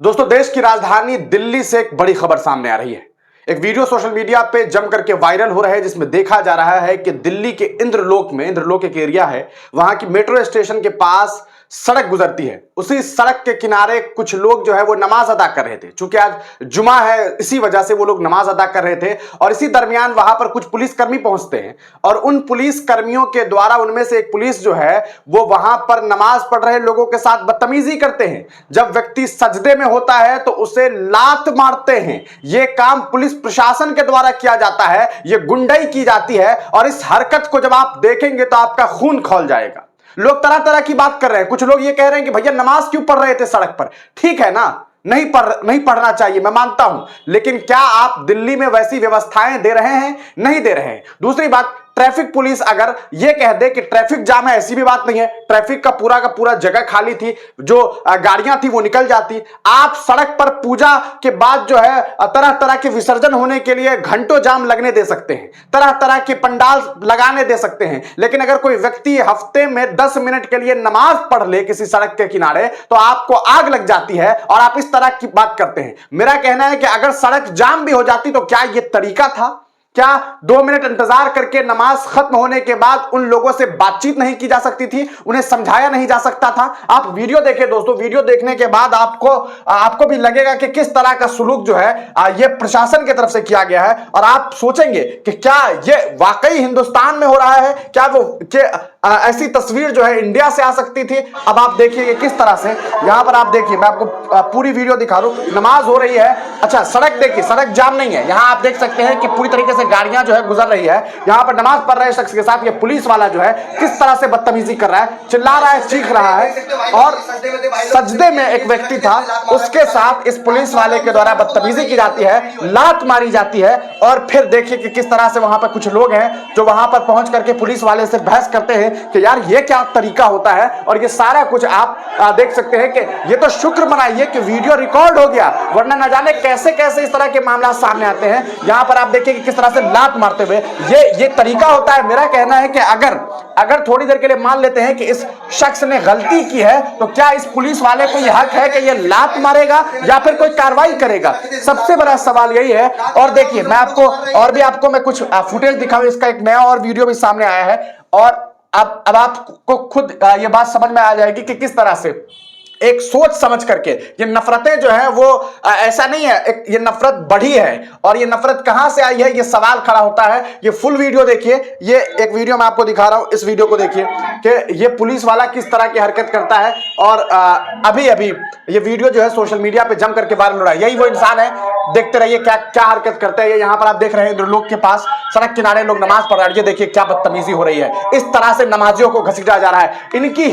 दोस्तों, देश की राजधानी दिल्ली से एक बड़ी खबर सामने आ रही है। एक वीडियो सोशल मीडिया पे जम करके वायरल हो रहा है जिसमें देखा जा रहा है कि दिल्ली के इंद्रलोक एक एरिया है, वहां की मेट्रो स्टेशन के पास सड़क गुजरती है। उसी सड़क के किनारे कुछ लोग जो है वो नमाज अदा कर रहे थे। चूंकि आज जुमा है, इसी वजह से वो लोग नमाज अदा कर रहे थे और इसी दरमियान वहां पर कुछ पुलिसकर्मी पहुंचते हैं और उन पुलिसकर्मियों के द्वारा उनमें से एक पुलिस जो है वो वहां पर नमाज पढ़ रहे लोगों के साथ बदतमीजी करते हैं। जब व्यक्ति सजदे में होता है तो उसे लात मारते हैं। यह काम पुलिस प्रशासन के द्वारा किया जाता है, यह गुंडाई की जाती है और इस हरकत को जब आप देखेंगे तो आपका खून खौल जाएगा। लोग तरह तरह की बात कर रहे हैं। कुछ लोग ये कह रहे हैं कि भैया नमाज क्यों पढ़ रहे थे सड़क पर? ठीक है ना, नहीं पढ़ना चाहिए, मैं मानता हूं, लेकिन क्या आप दिल्ली में वैसी व्यवस्थाएं दे रहे हैं? नहीं दे रहे हैं। दूसरी बात, ट्रैफिक पुलिस अगर यह कह दे कि ट्रैफिक जाम है, ऐसी भी बात नहीं है। ट्रैफिक का पूरा जगह खाली थी, जो गाड़ियां थी वो निकल जाती। आप सड़क पर पूजा के बाद जो है तरह तरह के विसर्जन होने के लिए घंटों जाम लगने दे सकते हैं, तरह तरह के पंडाल लगाने दे सकते हैं, लेकिन अगर कोई व्यक्ति हफ्ते में 10 मिनट के लिए नमाज पढ़ ले किसी सड़क के किनारे तो आपको आग लग जाती है और आप इस तरह की बात करते हैं। मेरा कहना है कि अगर सड़क जाम भी हो जाती तो क्या यह तरीका था? क्या 2 मिनट इंतजार करके नमाज खत्म होने के बाद उन लोगों से बातचीत नहीं की जा सकती थी? उन्हें समझाया नहीं जा सकता था? आप वीडियो देखें दोस्तों, वीडियो देखने के बाद आपको भी लगेगा कि किस तरह का सुलूक जो है ये प्रशासन की तरफ से किया गया है और आप सोचेंगे कि क्या ये वाकई हिंदुस्तान में हो रहा है? क्या ऐसी तस्वीर जो है इंडिया से आ सकती थी? अब आप देखिए किस तरह से यहां पर आप देखिए, मैं आपको पूरी वीडियो दिखा रहा हूं। नमाज हो रही है, अच्छा सड़क देखिए, सड़क जाम नहीं है। यहां आप देख सकते हैं कि पूरी तरीके से गाड़ियां जो है गुजर रही है। यहां पर नमाज पढ़ रहे शख्स के साथ ये पुलिस वाला जो है किस तरह से बदतमीजी कर रहा है, चिल्ला रहा है, चीख रहा है और सजदे में एक व्यक्ति था, उसके साथ इस पुलिस वाले के द्वारा बदतमीजी की जाती है, लात मारी जाती है। और फिर देखिए कि किस तरह से वहां पर कुछ लोग हैं जो वहां पर पहुंच करके पुलिस वाले से बहस करते हैं कि यार ये क्या तरीका होता है। और ये सारा कुछ आप देख सकते हैं कि ये तो शुक्र मनाइए कि वीडियो रिकॉर्ड हो गया, वरना न जाने कैसे कैसे इस तरह के मामला सामने आते हैं। यहां पर आप देखिए कि किस तरह से लात मारते हुए ये तरीका होता है। मेरा कहना है कि अगर थोड़ी देर के लिए मान लेते हैं कि इस शख्स ने गलती की है तो क्या इस पुलिस वाले को यह हक है कि यह लात मारेगा या फिर कोई कार्रवाई करेगा? सबसे बड़ा सवाल यही है। और देखिए, मैं आपको मैं कुछ फुटेज दिखाऊं, इसका एक नया और वीडियो भी सामने आया है और अब आपको खुद ये बात समझ में आ जाएगी कि किस तरह से एक सोच समझ करके ये नफरतें जो है वो ऐसा नहीं है, ये नफरत बढ़ी है। और ये नफरत कहां से आई है, ये सवाल खड़ा होता है। ये फुल वीडियो देखिए, ये एक वीडियो मैं आपको दिखा रहा हूं, इस वीडियो को देखिए कि ये पुलिस वाला किस तरह की हरकत करता है। और अभी ये वीडियो जो है सोशल मीडिया पे जम करके वायरल हो रहा है। यही वो इंसान है, देखते रहिए क्या हरकत करते हैं। यहाँ पर आप देख रहे हैं इंद्रलोक के पास सड़क किनारे लोग नमाज पढ़ रहे हैं। ये देखिए क्या बदतमीजी हो रही है, इस तरह से नमाजियों को घसीटा जा रहा है। इनकी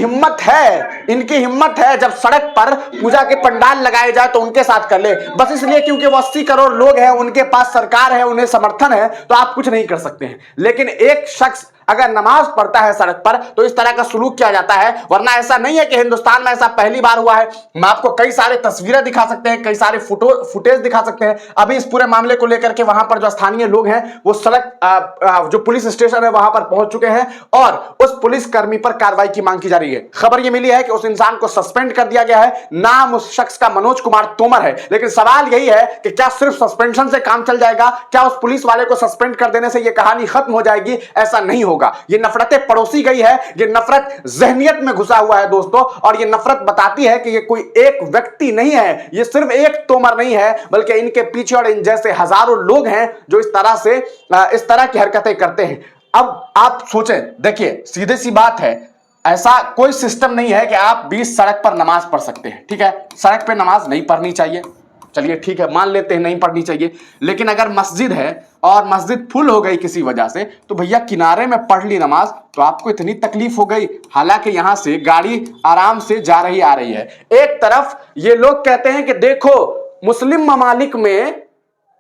हिम्मत है जब सड़क पर पूजा के पंडाल लगाए जाए तो उनके साथ कर ले, बस इसलिए क्योंकि वो 80 करोड़ लोग हैं, उनके पास सरकार है, उन्हें समर्थन है, तो आप कुछ नहीं कर सकते हैं। लेकिन एक शख्स अगर नमाज पढ़ता है सड़क पर तो इस तरह का सुलूक किया जाता है। वरना ऐसा नहीं है कि हिंदुस्तान में ऐसा पहली बार हुआ है। मैं आपको कई सारे तस्वीरें दिखा सकते हैं, कई सारे फुटेज दिखा सकते हैं। अभी इस पूरे मामले को लेकर के वहां पर जो स्थानीय लोग हैं वो सड़क जो पुलिस स्टेशन है वहां पर पहुंच चुके हैं और उस पुलिस कर्मी पर कार्रवाई की मांग की जा रही है। खबर यह मिली है कि उस इंसान को सस्पेंड कर दिया गया है। नाम उस शख्स का मनोज कुमार तोमर है। लेकिन सवाल यही है कि क्या सिर्फ सस्पेंशन से काम चल जाएगा? क्या उस पुलिस वाले को सस्पेंड कर देने से यह कहानी खत्म हो जाएगी? ऐसा नहीं होगा। ये नफरतें पड़ोसी गई है, ये नफरत जहनियत में घुसा हुआ है दोस्तों। और ये नफरत बताती है कि ये कोई एक व्यक्ति नहीं है, ये सिर्फ एक तोमर नहीं है, बल्कि इनके पीछे और इन जैसे हजारों लोग हैं जो इस तरह की हरकतें करते हैं। अब आप सोचें, देखिए सीधी सी बात है, ऐसा कोई सिस्टम नहीं है कि आप 20 सड़क पर नमाज पढ़ सकते हैं। ठीक है, सड़क पे नमाज नहीं पढ़नी चाहिए, चलिए ठीक है, मान लेते हैं नहीं पढ़नी चाहिए। लेकिन अगर मस्जिद है और मस्जिद फुल हो गई किसी वजह से तो भैया किनारे में पढ़ ली नमाज, तो आपको इतनी तकलीफ हो गई। हालांकि यहां से गाड़ी आराम से जा रही आ रही है। एक तरफ ये लोग कहते हैं कि देखो मुस्लिम ममालिक में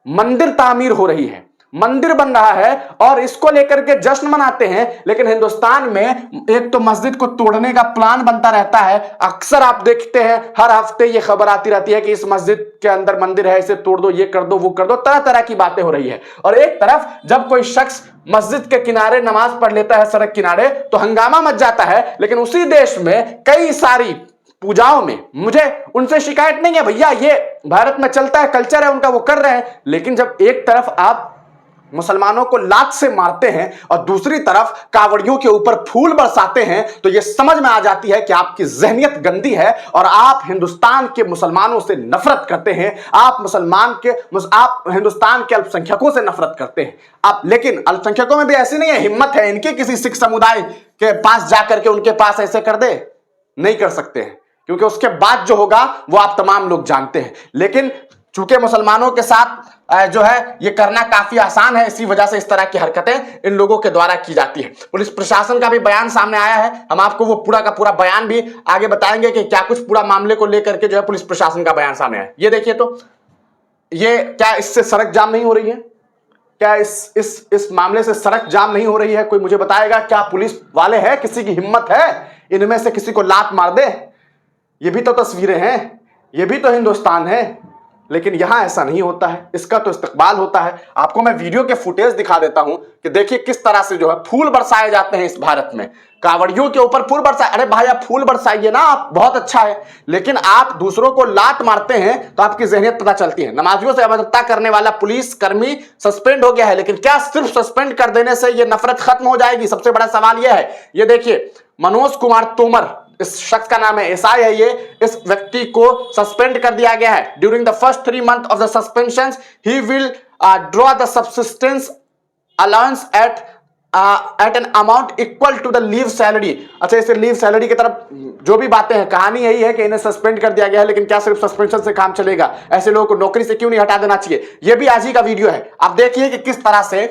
मंदिर तामीर हो रही है, मंदिर बन रहा है और इसको लेकर के जश्न मनाते हैं, लेकिन हिंदुस्तान में एक तो मस्जिद को तोड़ने का प्लान बनता रहता है। अक्सर आप देखते हैं हर हफ्ते ये खबर आती रहती है कि इस मस्जिद के अंदर मंदिर है, इसे तोड़ दो, ये कर दो, वो कर दो, तरह तरह की बातें हो रही है। और एक तरफ जब कोई शख्स मस्जिद के किनारे नमाज पढ़ लेता है सड़क किनारे तो हंगामा मच जाता है। लेकिन उसी देश में पूजाओं में मुझे उनसे शिकायत नहीं है भैया, ये भारत में चलता है, कल्चर है उनका, वो कर रहे हैं। लेकिन जब एक तरफ आप मुसलमानों को लात से मारते हैं और दूसरी तरफ कावड़ियों के ऊपर फूल बरसाते हैं, तो यह समझ में आ जाती है कि आपकी जहनियत गंदी है और आप हिंदुस्तान के मुसलमानों से नफरत करते हैं। आप हिंदुस्तान के अल्पसंख्यकों से नफरत करते हैं आप। लेकिन अल्पसंख्यकों में भी ऐसी नहीं है, हिम्मत है इनके किसी सिख समुदाय के पास जाकर के उनके पास ऐसे कर दे, नहीं कर सकते हैं, क्योंकि उसके बाद जो होगा वो आप तमाम लोग जानते हैं। लेकिन चूंकि मुसलमानों के साथ जो है ये करना काफी आसान है, इसी वजह से इस तरह की हरकतें इन लोगों के द्वारा की जाती है। पुलिस प्रशासन का भी बयान सामने आया है, हम आपको वो पूरा का पूरा बयान भी आगे बताएंगे कि क्या कुछ पूरा मामले को लेकर के जो है पुलिस प्रशासन का बयान सामने आया। ये देखिए, तो ये क्या इससे सड़क जाम नहीं हो रही है? क्या इस मामले से सड़क जाम नहीं हो रही है? कोई मुझे बताएगा, क्या पुलिस वाले हैं, किसी की हिम्मत है इनमें से किसी को लात मार दे? ये भी तो तस्वीरें हैं, ये भी तो हिंदुस्तान है। लेकिन यहां ऐसा नहीं होता है, इसका तो इस्तकबाल होता है। आपको मैं वीडियो के फुटेज दिखा देता हूं कि देखिए किस तरह से जो है फूल बरसाए जाते हैं इस भारत में। कावड़ियों के ऊपर फूल बरसाए, अरे भाई आप फूल बरसाइए ना, आप बहुत अच्छा है। लेकिन आप दूसरों को लात मारते हैं तो आपकी जहनियत पता चलती है। नमाजियों से अभद्रता करने वाला पुलिस कर्मी सस्पेंड हो गया है, लेकिन क्या सिर्फ सस्पेंड कर देने से यह नफरत खत्म हो जाएगी? सबसे बड़ा सवाल यह है। ये देखिए, मनोज कुमार तोमर इस शख्स का नाम है, एसआई है ये। इस व्यक्ति को सस्पेंड कर दिया गया है। During the first 3 months of the suspension he will draw the subsistence allowance at an amount equal to the leave salary. अच्छा, इसे लीव सैलरी की तरफ जो भी बातें हैं, कहानी यही है कि इन्हें सस्पेंड कर दिया गया है। लेकिन क्या सिर्फ सस्पेंशन से काम चलेगा? ऐसे लोगों को नौकरी से क्यों नहीं हटा देना चाहिए? यह भी आज ही का वीडियो है। आप देखिए कि किस तरह से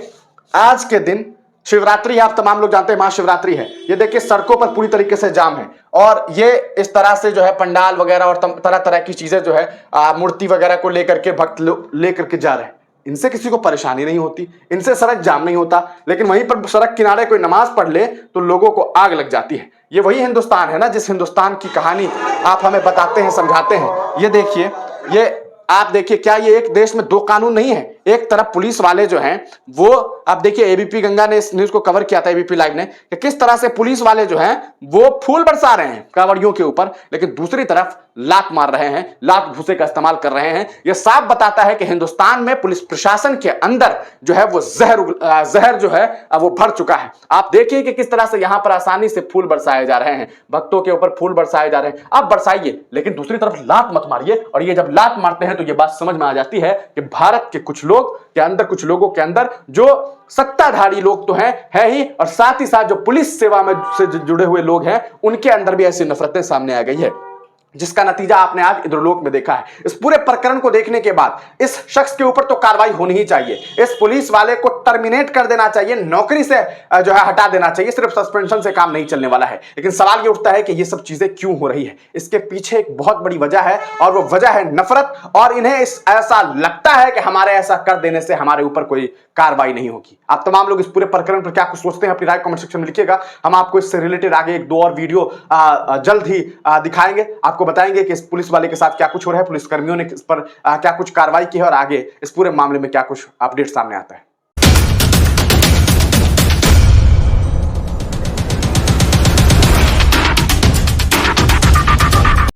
आज के दिन शिवरात्रि है, आप तमाम लोग जानते हैं महाशिवरात्रि है। ये देखिए सड़कों पर पूरी तरीके से जाम है और ये इस तरह से जो है पंडाल वगैरह और तरह तरह की चीजें जो है मूर्ति वगैरह को लेकर के भक्त लेकर के जा रहे हैं। इनसे किसी को परेशानी नहीं होती, इनसे सड़क जाम नहीं होता। लेकिन वहीं पर सड़क किनारे कोई नमाज पढ़ ले तो लोगों को आग लग जाती है। ये वही हिंदुस्तान है ना, जिस हिंदुस्तान की कहानी आप हमें बताते हैं, समझाते हैं। ये देखिए, ये आप देखिए, क्या ये एक देश में दो कानून नहीं है? एक तरफ पुलिस वाले जो हैं वो, आप देखिए एबीपी गंगा ने इस न्यूज को कवर किया था, एबीपी लाइव ने, कि किस तरह से पुलिस वाले जो हैं वो फूल बरसा रहे हैं कावड़ियों के ऊपर, लेकिन दूसरी तरफ लात मार रहे हैं, लात भूसे का इस्तेमाल कर रहे हैं। यह साफ बताता है कि हिंदुस्तान में पुलिस प्रशासन के अंदर जो है वो जहर जो है वो भर चुका है। आप देखिए कि किस तरह से यहां पर आसानी से फूल बरसाए जा रहे हैं, भक्तों के ऊपर फूल बरसाए जा रहे हैं। आप बरसाइए, लेकिन दूसरी तरफ लात मत मारिए। और ये जब लात मारते हैं तो ये बात समझ में आ जाती है कि भारत के कुछ लोगों के अंदर जो सत्ताधारी लोग तो हैं है ही, और साथ ही साथ जो पुलिस सेवा में से जुड़े हुए लोग हैं उनके अंदर भी ऐसी नफरतें सामने आ गई है, जिसका नतीजा आपने आज इंद्रलोक में देखा है। इस पूरे प्रकरण को देखने के बाद इस शख्स के ऊपर तो कार्रवाई होनी ही चाहिए। इस पुलिस वाले को टर्मिनेट कर देना चाहिए, नौकरी से जो है हटा देना चाहिए। सिर्फ सस्पेंशन से काम नहीं चलने वाला है। लेकिन सवाल ये उठता है कि ये सब चीजें क्यों हो रही है? इसके पीछे एक बहुत बड़ी वजह है और वो वजह है नफरत। और इन्हें ऐसा लगता है कि हमारे ऐसा कर देने से हमारे ऊपर कोई कार्रवाई नहीं होगी। आप तमाम लोग इस पूरे प्रकरण पर क्या कुछ सोचते हैं? अपनी राय कमेंट सेक्शन में लिखिएगा। हम आपको इससे रिलेटेड आगे 1-2 और वीडियो जल्द ही दिखाएंगे। आपको बताएंगे कि इस पुलिस वाले के साथ क्या कुछ हो रहा है, पुलिस कर्मियों ने इस पर क्या कुछ कार्रवाई की है और आगे इस पूरे मामले में क्या कुछ अपडेट सामने आता है।